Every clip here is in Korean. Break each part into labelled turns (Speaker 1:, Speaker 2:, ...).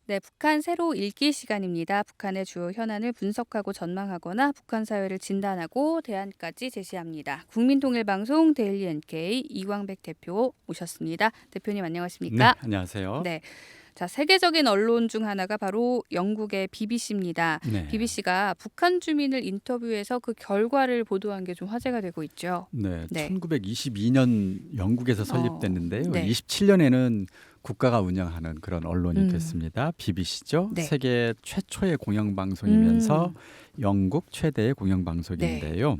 Speaker 1: 네, 북한 새로 읽기 시간입니다. 북한의 주요 현안을 분석하고 전망하거나 북한 사회를 진단하고 대안까지 제시합니다. 국민통일방송 데일리 NK 이광백 대표 모셨습니다. 대표님
Speaker 2: 네,
Speaker 1: 안녕하십니까?
Speaker 2: 안녕하세요.
Speaker 1: 네. 자, 세계적인 언론 중 하나가 바로 영국의 BBC입니다.
Speaker 2: 네,
Speaker 1: BBC가 북한 주민을 인터뷰해서 그 결과를 보도한 게 좀 화제가 되고 있죠.
Speaker 2: 네,
Speaker 1: 네.
Speaker 2: 1922년 영국에서 설립됐는데요.
Speaker 1: 네.
Speaker 2: 27년에는 국가가 운영하는 그런 언론이
Speaker 1: 음.
Speaker 2: 됐습니다. BBC죠.
Speaker 1: 네.
Speaker 2: 세계 최초의 공영방송이면서 영국 최대의
Speaker 1: 네.
Speaker 2: 공영방송인데요.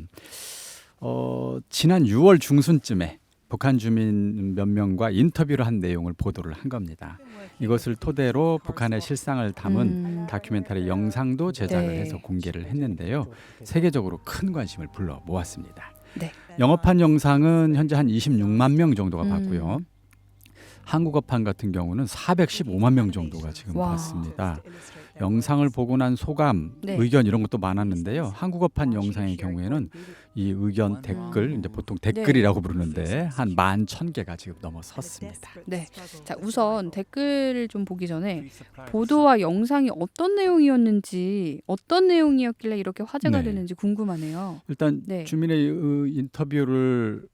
Speaker 2: 지난 6월 중순쯤에 북한 주민 몇 명과 인터뷰를 한 내용을 보도를 한 겁니다. 이것을 토대로 북한의 실상을 담은 다큐멘터리 영상도 제작을
Speaker 1: 네.
Speaker 2: 해서 공개를 했는데요. 세계적으로 큰 관심을 불러 모았습니다.
Speaker 1: 네.
Speaker 2: 영어판 영상은 현재 한 26만 명 정도가
Speaker 1: 음.
Speaker 2: 봤고요. 한국어판 같은 경우는 415만 명 정도가 지금
Speaker 1: 와.
Speaker 2: 봤습니다. 영상을 보고 난 소감,
Speaker 1: 네.
Speaker 2: 의견 이런 것도 많았는데요. 한국어판 영상의 경우에는 이 의견 댓글, 이제 보통 댓글이라고 부르는데 한 11,000개가 지금 넘어섰습니다.
Speaker 1: 네. 자, 우선 댓글을 좀 보기 전에 보도와 영상이 어떤 내용이었는지, 어떤 내용이었길래 이렇게 화제가
Speaker 2: 네.
Speaker 1: 되는지 궁금하네요.
Speaker 2: 일단
Speaker 1: 네.
Speaker 2: 주민의 인터뷰를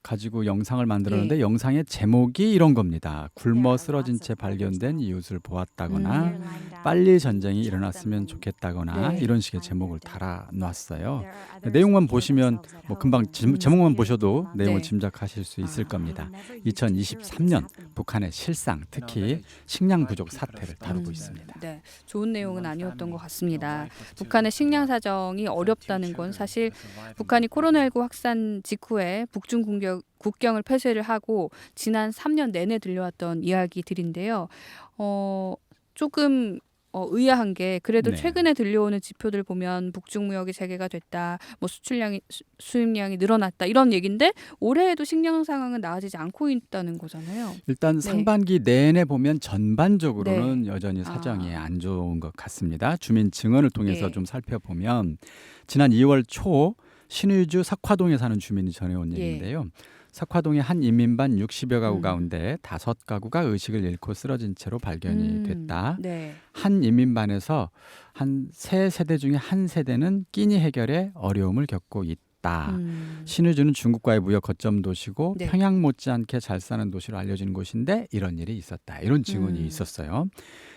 Speaker 2: 가지고 영상을 만들었는데
Speaker 1: 예.
Speaker 2: 영상의 제목이 이런 겁니다. 굶어 쓰러진 채 발견된 이웃을 보았다거나 빨리 전쟁이 일어났으면 좋겠다거나
Speaker 1: 네.
Speaker 2: 이런 식의 제목을 달아놨어요. 내용만 보시면 뭐 금방 제목만 보셔도 내용을
Speaker 1: 네.
Speaker 2: 짐작하실 수 있을 겁니다. 2023년 북한의 실상, 특히 식량 부족 사태를 다루고 있습니다.
Speaker 1: 네. 좋은 내용은 아니었던 것 같습니다. 북한의 식량 사정이 어렵다는 건 사실 북한이 코로나19 확산 직후에 북중 국경을 폐쇄를 하고 지난 3년 내내 들려왔던 이야기들인데요. 조금 의아한 게 그래도
Speaker 2: 네.
Speaker 1: 최근에 들려오는 지표들 보면 북중 무역이 재개가 됐다, 뭐 수입량이 늘어났다 이런 얘기인데 올해에도 식량 상황은 나아지지 않고 있다는 거잖아요.
Speaker 2: 일단
Speaker 1: 네.
Speaker 2: 상반기 내내 보면 전반적으로는
Speaker 1: 네.
Speaker 2: 여전히 사정이
Speaker 1: 아.
Speaker 2: 안 좋은 것 같습니다. 주민 증언을 통해서
Speaker 1: 예.
Speaker 2: 좀 살펴보면 지난 2월 초 신의주 석화동에 사는 주민이 전해온
Speaker 1: 예.
Speaker 2: 얘기인데요. 석화동의 한 인민반 60여 가구
Speaker 1: 음.
Speaker 2: 가운데 5가구가 의식을 잃고 쓰러진 채로 발견이 됐다.
Speaker 1: 네.
Speaker 2: 한 인민반에서 한 3세대 중에 한 세대는 끼니 해결에 어려움을 겪고 있다. 신의주는 중국과의 무역 거점 도시고
Speaker 1: 네.
Speaker 2: 평양 못지않게 잘 사는 도시로 알려진 곳인데 이런 일이 있었다. 이런 증언이 있었어요.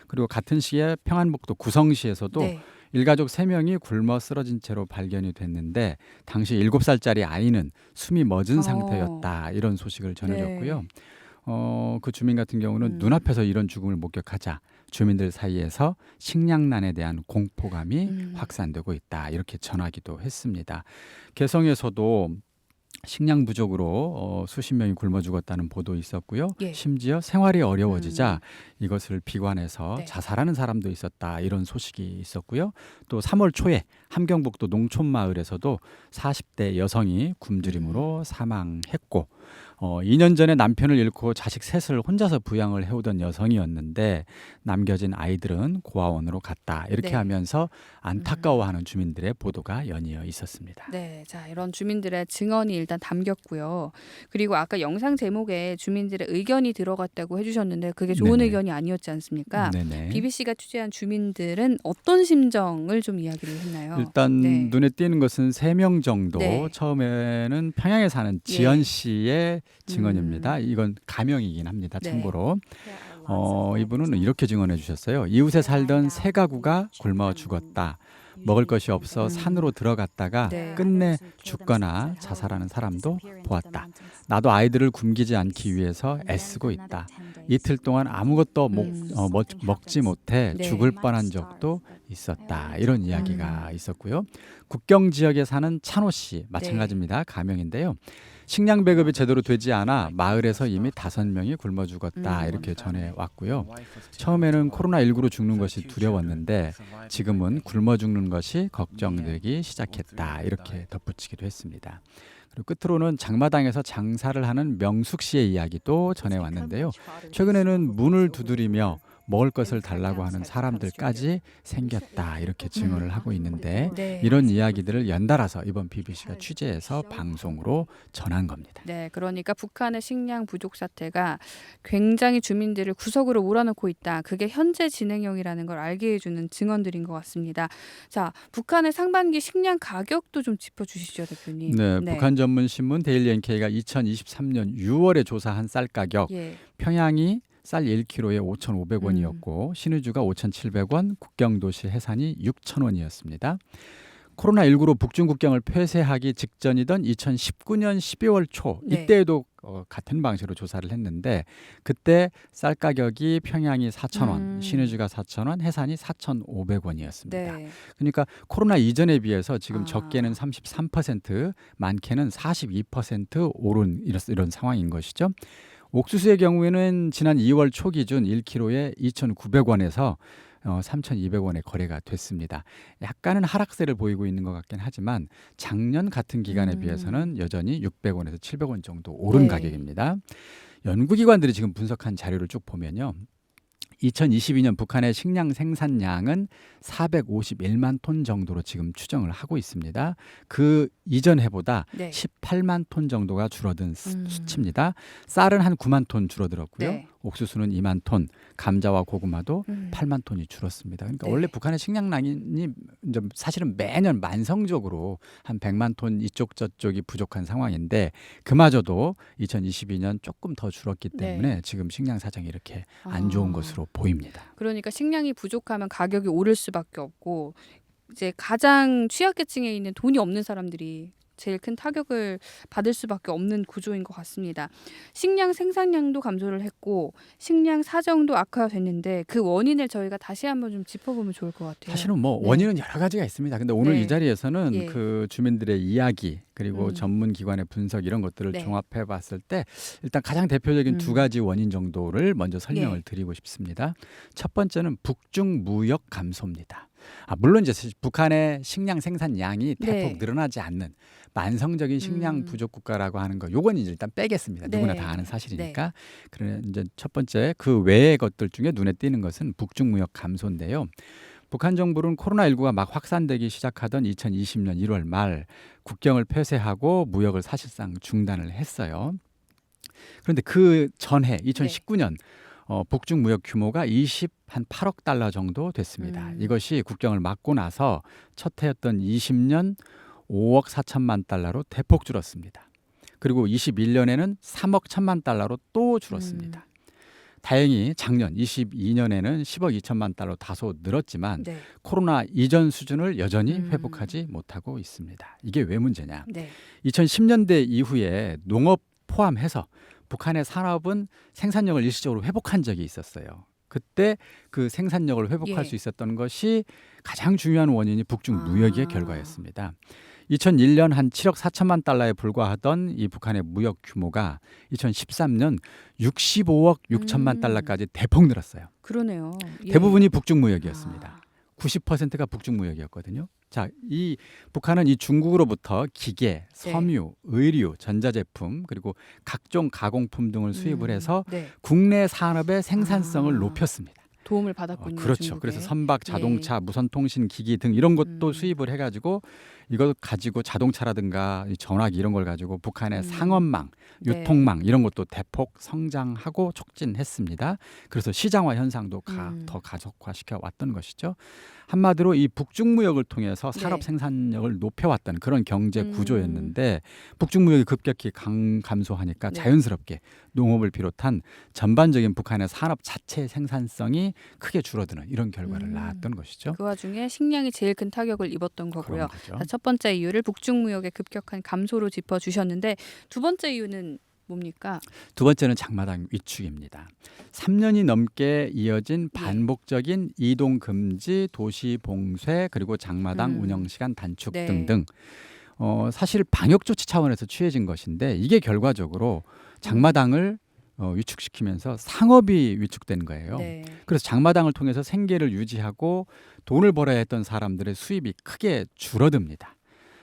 Speaker 2: 그리고 같은 시기에 평안북도 구성시에서도
Speaker 1: 네.
Speaker 2: 일가족 3명이 굶어 쓰러진 채로 발견이 됐는데 당시 7살짜리 아이는 숨이 멎은 상태였다. 이런 소식을 전해졌고요. 그 주민 같은 경우는 눈앞에서 이런 죽음을 목격하자 주민들 사이에서 식량난에 대한 공포감이 확산되고 있다. 이렇게 전하기도 했습니다. 개성에서도 식량 부족으로 수십 명이 굶어 죽었다는 보도 있었고요.
Speaker 1: 예.
Speaker 2: 심지어 생활이 어려워지자 이것을 비관해서
Speaker 1: 네.
Speaker 2: 자살하는 사람도 있었다. 이런 소식이 있었고요. 또 3월 초에 함경북도 농촌마을에서도 40대 여성이 굶주림으로 사망했고 2년 전에 남편을 잃고 자식 셋을 혼자서 부양을 해오던 여성이었는데 남겨진 아이들은 고아원으로 갔다. 이렇게
Speaker 1: 네.
Speaker 2: 하면서 안타까워하는 주민들의 보도가 연이어 있었습니다.
Speaker 1: 네, 자 이런 주민들의 증언이 일단 담겼고요. 그리고 아까 영상 제목에 주민들의 의견이 들어갔다고 해주셨는데 그게 좋은
Speaker 2: 네네.
Speaker 1: 의견이 아니었지 않습니까?
Speaker 2: 네네.
Speaker 1: BBC가 취재한 주민들은 어떤 심정을 좀 이야기를 했나요?
Speaker 2: 일단
Speaker 1: 네.
Speaker 2: 눈에 띄는 것은 3명 정도.
Speaker 1: 네.
Speaker 2: 처음에는 평양에 사는 지연 씨의 증언입니다. 이건 가명이긴 합니다.
Speaker 1: 네.
Speaker 2: 참고로. 이분은 이렇게 증언해 주셨어요. 이웃에 살던 3가구가 굶어 죽었다. 먹을 것이 없어 산으로 들어갔다가
Speaker 1: 네.
Speaker 2: 끝내 죽거나 자살하는 사람도 보았다. 나도 아이들을 굶기지 않기 위해서 애쓰고 있다. 이틀 동안 아무것도 먹지 못해
Speaker 1: 네.
Speaker 2: 죽을 뻔한 적도 있었다. 이런 이야기가 있었고요. 국경 지역에 사는 찬호 씨 마찬가지입니다. 가명인데요. 식량 배급이 제대로 되지 않아 마을에서 이미 5명이 굶어 죽었다. 이렇게 전해왔고요. 처음에는 코로나19로 죽는 것이 두려웠는데 지금은 굶어 죽는 것이 걱정되기 시작했다. 이렇게 덧붙이기도 했습니다. 그리고 끝으로는 장마당에서 장사를 하는 명숙 씨의 이야기도 전해왔는데요. 최근에는 문을 두드리며 먹을 것을 달라고 하는 사람들까지 생겼다 이렇게 증언을 하고 있는데 이런 이야기들을 연달아서 이번 BBC가 취재해서 방송으로 전한 겁니다.
Speaker 1: 네, 그러니까 북한의 식량 부족 사태가 굉장히 주민들을 구석으로 몰아넣고 있다. 그게 현재 진행형이라는 걸 알게 해주는 증언들인 것 같습니다. 자, 북한의 상반기 식량 가격도 좀 짚어주시죠, 대표님.
Speaker 2: 네, 북한 전문 신문 데일리 NK가 2023년 6월에 조사한 쌀 가격
Speaker 1: 예.
Speaker 2: 평양이 쌀 1kg에 5,500원이었고 신의주가 5,700원, 국경도시 해산이 6,000원이었습니다. 코로나19로 북중 국경을 폐쇄하기 직전이던 2019년 12월 초 이때에도 같은 방식으로 조사를 했는데 그때 쌀 가격이 평양이 4,000원, 신의주가 4,000원, 해산이 4,500원이었습니다.
Speaker 1: 네.
Speaker 2: 그러니까 코로나 이전에 비해서 지금 적게는 33%, 많게는 42% 오른 이런 상황인 것이죠. 옥수수의 경우에는 지난 2월 초 기준 1kg에 2,900원에서 3,200원에 거래가 됐습니다. 약간은 하락세를 보이고 있는 것 같긴 하지만 작년 같은 기간에 비해서는 여전히 600원에서 700원 정도 오른 가격입니다. 연구기관들이 지금 분석한 자료를 쭉 보면요. 2022년 북한의 식량 생산량은 451만 톤 정도로 지금 추정을 하고 있습니다. 그 이전 해보다 18만 톤 정도가 줄어든 수치입니다. 쌀은 한 9만 톤 줄어들었고요. 옥수수는 2만 톤, 감자와 고구마도 8만 톤이 줄었습니다. 그러니까 원래 북한의 식량량이 사실은 매년 만성적으로 한 100만 톤 이쪽 저쪽이 부족한 상황인데 그마저도 2022년 조금 더 줄었기 때문에 지금 식량 사정이 이렇게 안 좋은 것으로 보입니다.
Speaker 1: 그러니까 식량이 부족하면 가격이 오를 수밖에 없고 이제 가장 취약계층에 있는 돈이 없는 사람들이 제일 큰 타격을 받을 수밖에 없는 구조인 것 같습니다. 식량 생산량도 감소를 했고 식량 사정도 악화됐는데 그 원인을 저희가 다시 한번 좀 짚어보면 좋을 것 같아요.
Speaker 2: 사실은 원인은 여러 가지가 있습니다. 근데 오늘 이 자리에서는 그 주민들의 이야기 그리고 전문 기관의 분석 이런 것들을 종합해 봤을 때 일단 가장 대표적인 두 가지 원인 정도를 먼저 설명을 드리고 싶습니다. 첫 번째는 북중 무역 감소입니다. 물론 이제 북한의 식량 생산량이 대폭 늘어나지 않는 만성적인 식량 부족 국가라고 하는 거 요건 이제 일단 빼겠습니다. 누구나 다 아는 사실이니까. 그래 이제 첫 번째 그 외의 것들 중에 눈에 띄는 것은 북중 무역 감소인데요. 북한 정부는 코로나19가 막 확산되기 시작하던 2020년 1월 말 국경을 폐쇄하고 무역을 사실상 중단을 했어요. 그런데 그 전해 2019년 북중 무역 규모가 28억 달러 정도 됐습니다. 이것이 국경을 막고 나서 첫 해였던 20년 5억 4천만 달러로 대폭 줄었습니다. 그리고 21년에는 3억 1천만 달러로 또 줄었습니다. 다행히 작년 22년에는 10억 2천만 달러 다소 늘었지만 코로나 이전 수준을 여전히 회복하지 못하고 있습니다. 이게 왜 문제냐? 2010년대 이후에 농업 포함해서 북한의 산업은 생산력을 일시적으로 회복한 적이 있었어요. 그때 그 생산력을 회복할 수 있었던 것이 가장 중요한 원인이 북중 무역의 결과였습니다. 2001년 한 7억 4천만 달러에 불과하던 이 북한의 무역 규모가 2013년 65억 6천만 달러까지 대폭 늘었어요.
Speaker 1: 그러네요.
Speaker 2: 대부분이 북중 무역이었습니다. 90%가 북중 무역이었거든요. 자, 이 북한은 이 중국으로부터 기계, 섬유, 의류, 전자제품 그리고 각종 가공품 등을 수입을 해서 국내 산업의 생산성을 높였습니다.
Speaker 1: 도움을 받았군요.
Speaker 2: 그렇죠.
Speaker 1: 중국에.
Speaker 2: 그래서 선박, 자동차, 무선통신 기기 등 이런 것도 수입을 해가지고 이걸 가지고 자동차라든가 전화기 이런 걸 가지고 북한의 상업망, 유통망 이런 것도 대폭 성장하고 촉진했습니다. 그래서 시장화 현상도 더 가속화시켜 왔던 것이죠. 한마디로 이 북중 무역을 통해서 산업 생산력을 높여왔던 그런 경제 구조였는데 북중 무역이 급격히 감소하니까 자연스럽게 농업을 비롯한 전반적인 북한의 산업 자체 생산성이 크게 줄어드는 이런 결과를 낳았던 것이죠.
Speaker 1: 그 와중에 식량이 제일 큰 타격을 입었던 거고요. 자, 첫 번째 이유를 북중 무역의 급격한 감소로 짚어주셨는데 두 번째 이유는 뭡니까?
Speaker 2: 두 번째는 장마당 위축입니다. 3년이 넘게 이어진 반복적인 이동 금지, 도시 봉쇄 그리고 장마당 운영 시간 단축 등등 사실 방역 조치 차원에서 취해진 것인데 이게 결과적으로 장마당을 위축시키면서 상업이 위축된 거예요. 그래서 장마당을 통해서 생계를 유지하고 돈을 벌어야 했던 사람들의 수입이 크게 줄어듭니다.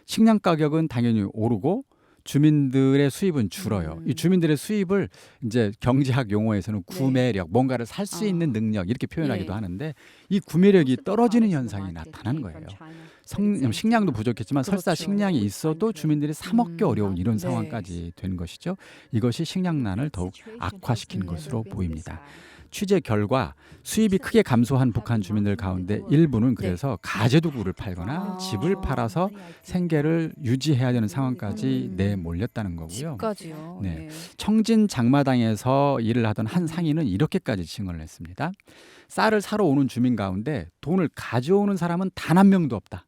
Speaker 2: 식량 가격은 당연히 오르고 주민들의 수입은 줄어요. 이 주민들의 수입을 이제 경제학 용어에서는
Speaker 1: 네.
Speaker 2: 구매력, 뭔가를 살 수 있는
Speaker 1: 아.
Speaker 2: 능력 이렇게 표현하기도
Speaker 1: 예.
Speaker 2: 하는데 이 구매력이 떨어지는 현상이 나타난 거예요. 식량도 부족했지만 설사
Speaker 1: 그렇죠.
Speaker 2: 식량이 있어도 주민들이 사 먹기 어려운 이런
Speaker 1: 네.
Speaker 2: 상황까지 된 것이죠. 이것이 식량난을 더욱 악화시킨 것으로 보입니다. 취재 결과 수입이 크게 감소한 북한 주민들 가운데 일부는 그래서 가재도구를 팔거나
Speaker 1: 아.
Speaker 2: 집을 팔아서 생계를 유지해야 되는 상황까지 내몰렸다는 거고요.
Speaker 1: 집까지요.
Speaker 2: 네.
Speaker 1: 예.
Speaker 2: 청진 장마당에서 일을 하던 한 상인은 이렇게까지 증언을 했습니다. 쌀을 사러 오는 주민 가운데 돈을 가져오는 사람은 단 한 명도 없다.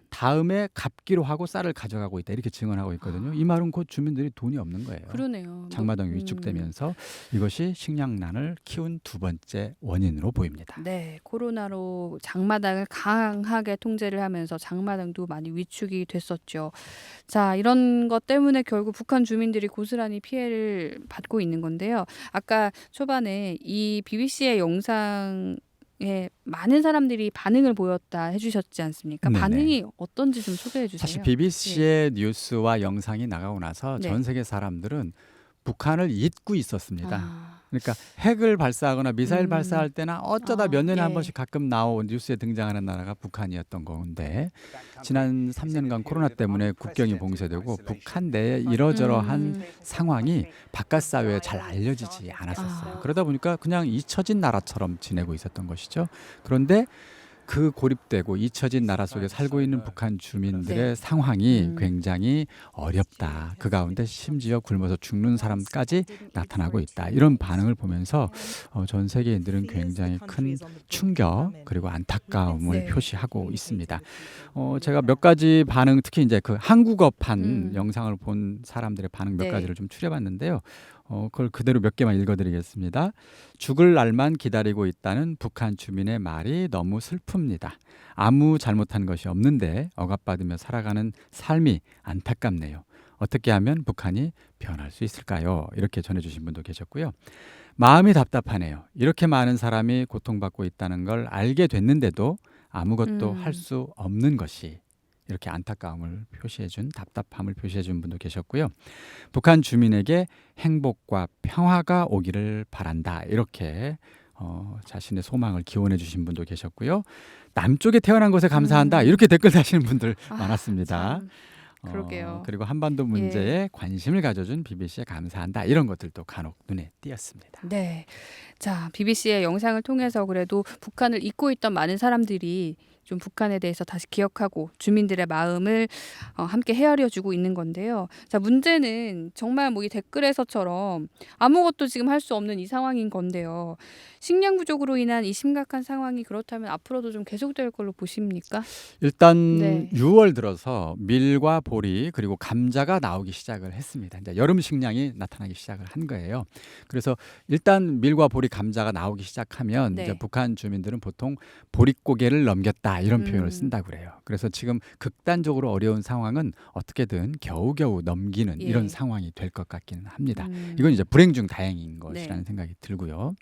Speaker 2: 다음에 갚기로 하고 쌀을 가져가고 있다. 이렇게 증언하고 있거든요. 이 말은 곧 주민들이 돈이 없는 거예요.
Speaker 1: 그러네요.
Speaker 2: 장마당이 위축되면서 이것이 식량난을 키운 두 번째 원인으로 보입니다.
Speaker 1: 네, 코로나로 장마당을 강하게 통제를 하면서 장마당도 많이 위축이 됐었죠. 자, 이런 것 때문에 결국 북한 주민들이 고스란히 피해를 받고 있는 건데요. 아까 초반에 이 BBC의 영상에 많은 사람들이 반응을 보였다 해주셨지 않습니까?
Speaker 2: 네네.
Speaker 1: 반응이 어떤지 좀 소개해 주세요.
Speaker 2: 사실 BBC의 뉴스와 영상이 나가고 나서
Speaker 1: 네.
Speaker 2: 전 세계 사람들은 북한을 잊고 있었습니다.
Speaker 1: 아,
Speaker 2: 그러니까 핵을 발사하거나 미사일 발사할 때나 어쩌다 몇 년에 한
Speaker 1: 예.
Speaker 2: 번씩 가끔 나온 뉴스에 등장하는 나라가 북한이었던 건데 지난 3년간 코로나 때문에 국경이 봉쇄되고 북한 내에 이러저러한 상황이 바깥 사회에 잘 알려지지 않았었어요.
Speaker 1: 아.
Speaker 2: 그러다 보니까 그냥 잊혀진 나라처럼 지내고 있었던 것이죠. 그런데 그 고립되고 잊혀진 나라 속에 살고 있는 북한 주민들의
Speaker 1: 네.
Speaker 2: 상황이 굉장히 어렵다. 그 가운데 심지어 굶어서 죽는 사람까지 나타나고 있다. 이런 반응을 보면서 전 세계인들은 굉장히 큰 충격 그리고 안타까움을
Speaker 1: 네.
Speaker 2: 표시하고 있습니다. 제가 몇 가지 반응, 특히 이제 그 한국어판 영상을 본 사람들의 반응 몇
Speaker 1: 네.
Speaker 2: 가지를 좀 추려봤는데요. 그걸 그대로 몇 개만 읽어드리겠습니다. 죽을 날만 기다리고 있다는 북한 주민의 말이 너무 슬픕니다. 아무 잘못한 것이 없는데 억압받으며 살아가는 삶이 안타깝네요. 어떻게 하면 북한이 변할 수 있을까요? 이렇게 전해주신 분도 계셨고요. 마음이 답답하네요. 이렇게 많은 사람이 고통받고 있다는 걸 알게 됐는데도 아무것도 할 수 없는 것이, 이렇게 안타까움을 표시해준, 답답함을 표시해준 분도 계셨고요. 북한 주민에게 행복과 평화가 오기를 바란다. 이렇게 자신의 소망을 기원해 주신 분도 계셨고요. 남쪽에 태어난 것에 감사한다. 이렇게 댓글 다시는 분들 많았습니다.
Speaker 1: 참, 그러게요.
Speaker 2: 그리고 한반도 문제에 관심을 가져준 BBC에 감사한다. 이런 것들도 간혹 눈에 띄었습니다.
Speaker 1: 네. 자, BBC의 영상을 통해서 그래도 북한을 잊고 있던 많은 사람들이 좀 북한에 대해서 다시 기억하고 주민들의 마음을 함께 헤아려주고 있는 건데요. 자, 문제는 정말 뭐 이 댓글에서처럼 아무것도 지금 할 수 없는 이 상황인 건데요. 식량 부족으로 인한 이 심각한 상황이 그렇다면 앞으로도 좀 계속될 걸로 보십니까?
Speaker 2: 일단
Speaker 1: 네.
Speaker 2: 6월 들어서 밀과 보리 그리고 감자가 나오기 시작을 했습니다. 이제 여름 식량이 나타나기 시작을 한 거예요. 그래서 일단 밀과 보리, 감자가 나오기 시작하면
Speaker 1: 네.
Speaker 2: 이제 북한 주민들은 보통 보릿고개를 넘겼다 이런 표현을 쓴다고 그래요. 그래서 지금 극단적으로 어려운 상황은 어떻게든 겨우겨우 넘기는
Speaker 1: 예.
Speaker 2: 이런 상황이 될 것 같기는 합니다. 이건 이제 불행 중 다행인 것이라는 생각이 들고요.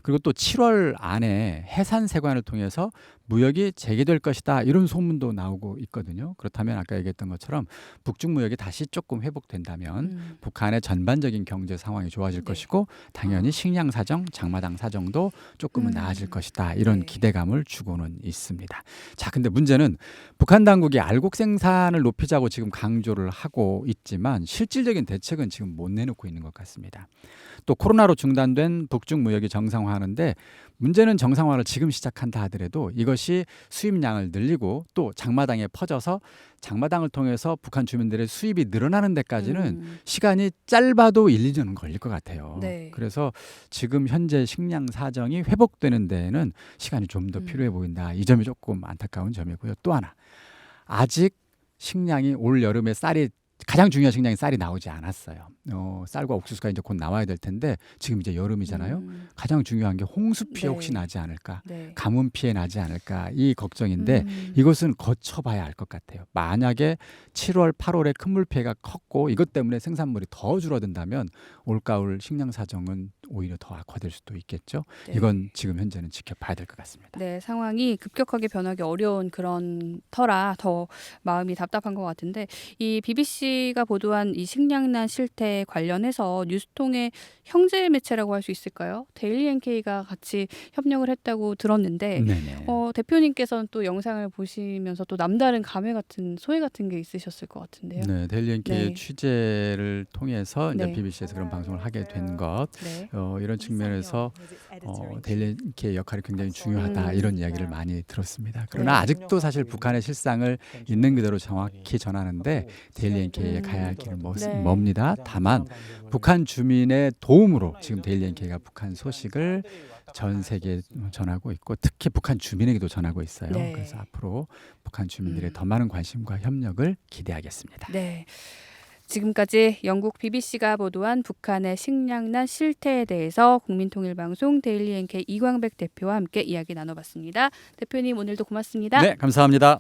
Speaker 2: 그리고 또 7월 안에 해산세관을 통해서 무역이 재개될 것이다 이런 소문도 나오고 있거든요. 그렇다면 아까 얘기했던 것처럼 북중 무역이 다시 조금 회복된다면 북한의 전반적인 경제 상황이 좋아질
Speaker 1: 네.
Speaker 2: 것이고 당연히 식량 사정, 장마당 사정도 조금은 나아질 것이다. 이런
Speaker 1: 네.
Speaker 2: 기대감을 주고는 있습니다. 자, 근데 문제는 북한 당국이 알곡 생산을 높이자고 지금 강조를 하고 있지만 실질적인 대책은 지금 못 내놓고 있는 것 같습니다. 또 코로나로 중단된 북중 무역이 정상화하는데 문제는 정상화를 지금 시작한다 하더라도 이것이 수입량을 늘리고 또 장마당에 퍼져서 장마당을 통해서 북한 주민들의 수입이 늘어나는 데까지는 시간이 짧아도 1, 2년은 걸릴 것 같아요.
Speaker 1: 네.
Speaker 2: 그래서 지금 현재 식량 사정이 회복되는 데에는 시간이 좀 더 필요해 보인다. 이 점이 조금 안타까운 점이고요. 또 하나, 아직 식량이 올 여름에 쌀이 가장 중요한 식량이 쌀이 나오지 않았어요. 쌀과 옥수수가 이제 곧 나와야 될 텐데 지금 이제 여름이잖아요. 가장 중요한 게 홍수 피해
Speaker 1: 네.
Speaker 2: 혹시 나지 않을까,
Speaker 1: 네.
Speaker 2: 가뭄 피해 나지 않을까 이 걱정인데 이것은 거쳐봐야 알 것 같아요. 만약에 7월, 8월에 큰 물 피해가 컸고 이것 때문에 생산물이 더 줄어든다면 올가을 식량 사정은 오히려 더 악화될 수도 있겠죠.
Speaker 1: 네.
Speaker 2: 이건 지금 현재는 지켜봐야 될 것 같습니다.
Speaker 1: 네, 상황이 급격하게 변하기 어려운 그런 터라 더 마음이 답답한 것 같은데 이 BBC가 보도한 이 식량난 실태 관련해서 뉴스통의 형제 매체라고 할 수 있을까요? 데일리 NK가 같이 협력을 했다고 들었는데
Speaker 2: 네네.
Speaker 1: 대표님께서는 또 영상을 보시면서 또 남다른 감회 같은 소회 같은 게 있으셨을 것 같은데요.
Speaker 2: 네, 데일리 NK의
Speaker 1: 네.
Speaker 2: 취재를 통해서 이제
Speaker 1: 네.
Speaker 2: BBC에서 그런 방송을 하게 된 것,
Speaker 1: 네.
Speaker 2: 이런 측면에서 데일리 NK의 역할이 굉장히 중요하다 이런 이야기를 많이 들었습니다. 그러나
Speaker 1: 네.
Speaker 2: 아직도 사실 북한의 실상을 있는 그대로 정확히 전하는데 데일리 NK에 가야 할 길은
Speaker 1: 네.
Speaker 2: 멉니다. 다만 북한 주민의 도움으로 지금 데일리 NK가 북한 소식을 전 세계에 전하고 있고 특히 북한 주민에게도 전하고 있어요.
Speaker 1: 네.
Speaker 2: 그래서 앞으로 북한 주민들의 더 많은 관심과 협력을 기대하겠습니다.
Speaker 1: 네. 지금까지 영국 BBC가 보도한 북한의 식량난 실태에 대해서 국민통일방송 데일리 NK 이광백 대표와 함께 이야기 나눠봤습니다. 대표님 오늘도 고맙습니다.
Speaker 2: 네, 감사합니다.